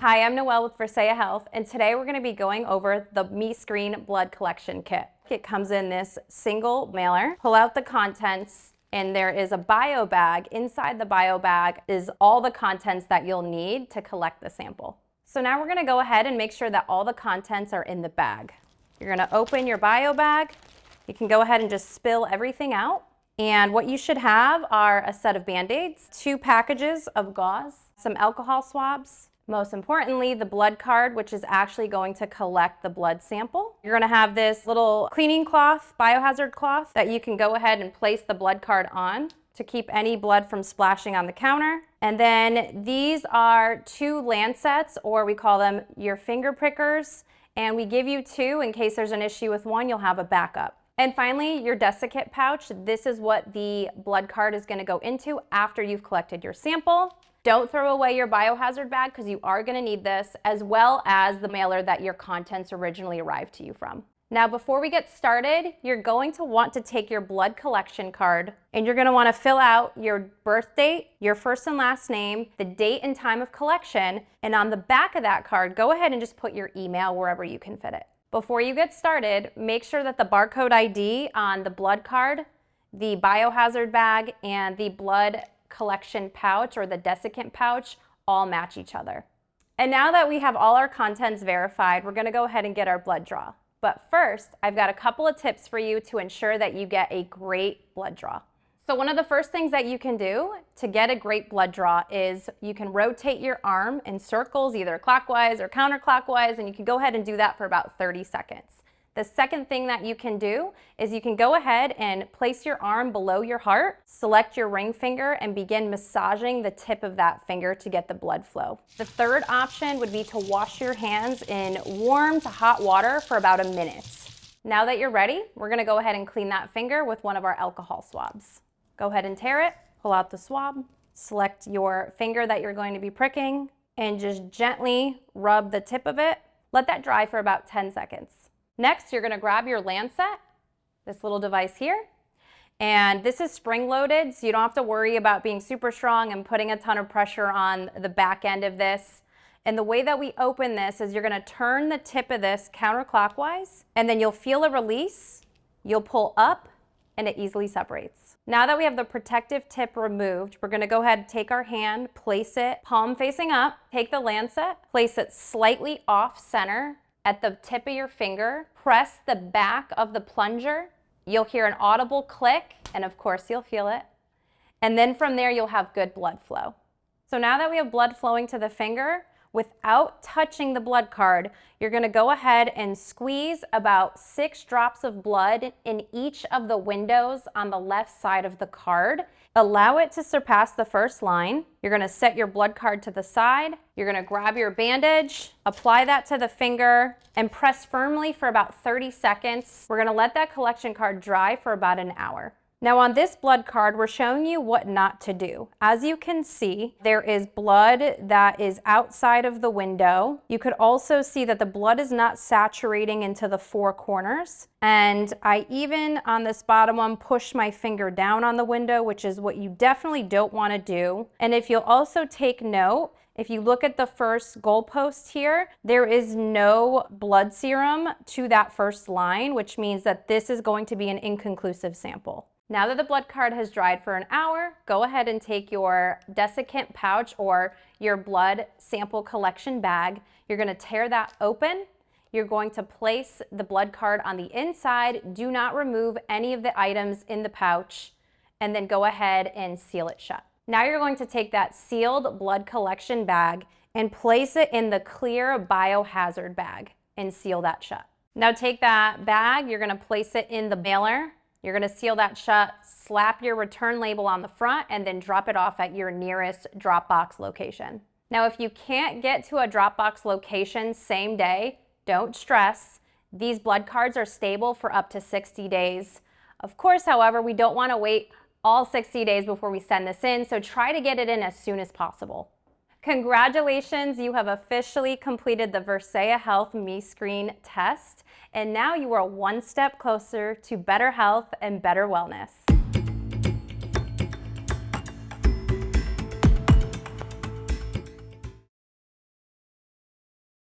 Hi, I'm Noelle with Versailles Health, and today we're going to be going over the mescreen blood collection kit. It comes in this single mailer. Pull out the contents, and there is a bio bag. Inside the bio bag is all the contents that you'll need to collect the sample. So now we're going to go ahead and make sure that all the contents are in the bag. You're going to open your bio bag. You can go ahead and just spill everything out. And what you should have are a set of Band-Aids, 2 packages of gauze, some alcohol swabs, most importantly, the blood card, which is actually going to collect the blood sample. You're going to have this little cleaning cloth, biohazard cloth, that you can go ahead and place the blood card on to keep any blood from splashing on the counter. And then these are 2 lancets, or we call them your finger prickers, and we give you 2 in case there's an issue with one, you'll have a backup. And finally, your desiccant pouch. This is what the blood card is going to go into after you've collected your sample. Don't throw away your biohazard bag because you are going to need this, as well as the mailer that your contents originally arrived to you from. Now, before we get started, you're going to want to take your blood collection card and you're going to want to fill out your birth date, your first and last name, the date and time of collection, and on the back of that card, go ahead and just put your email wherever you can fit it. Before you get started, make sure that the barcode ID on the blood card, the biohazard bag, and the blood collection pouch or the desiccant pouch all match each other. And now that we have all our contents verified, we're going to go ahead and get our blood draw. But first, I've got a couple of tips for you to ensure that you get a great blood draw. So one of the first things that you can do to get a great blood draw is you can rotate your arm in circles, either clockwise or counterclockwise, and you can go ahead and do that for about 30 seconds. The second thing that you can do is you can go ahead and place your arm below your heart, select your ring finger, and begin massaging the tip of that finger to get the blood flow. The third option would be to wash your hands in warm to hot water for about a minute. Now that you're ready, we're going to go ahead and clean that finger with one of our alcohol swabs. Go ahead and tear it, pull out the swab, select your finger that you're going to be pricking, and just gently rub the tip of it. Let that dry for about 10 seconds. Next, you're going to grab your lancet, this little device here, and this is spring-loaded, so you don't have to worry about being super strong and putting a ton of pressure on the back end of this. And the way that we open this is you're going to turn the tip of this counterclockwise, and then you'll feel a release, you'll pull up, and it easily separates. Now that we have the protective tip removed, we're going to go ahead and take our hand, place it palm facing up, take the lancet, place it slightly off center at the tip of your finger, press the back of the plunger. You'll hear an audible click, and of course you'll feel it. And then from there you'll have good blood flow. So now that we have blood flowing to the finger, without touching the blood card, you're going to go ahead and squeeze about 6 drops of blood in each of the windows on the left side of the card. Allow it to surpass the first line. You're going to set your blood card to the side. You're going to grab your bandage, apply that to the finger, and press firmly for about 30 seconds. We're going to let that collection card dry for about an hour. Now on this blood card, we're showing you what not to do. As you can see, there is blood that is outside of the window. You could also see that the blood is not saturating into the 4 corners. And I even, on this bottom one, push my finger down on the window, which is what you definitely don't want to do. And if you'll also take note, if you look at the first goalpost here, there is no blood serum to that first line, which means that this is going to be an inconclusive sample. Now that the blood card has dried for an hour, go ahead and take your desiccant pouch or your blood sample collection bag. You're going to tear that open. You're going to place the blood card on the inside. Do not remove any of the items in the pouch, and then go ahead and seal it shut. Now you're going to take that sealed blood collection bag and place it in the clear biohazard bag and seal that shut. Now take that bag, you're going to place it in the mailer. You're going to seal that shut, slap your return label on the front, and then drop it off at your nearest drop box location. Now, if you can't get to a drop box location same day, don't stress. These blood cards are stable for up to 60 days. Of course, however, we don't want to wait all 60 days before we send this in, so try to get it in as soon as possible. Congratulations, you have officially completed the Versailles Health mescreen test, and now you are one step closer to better health and better wellness.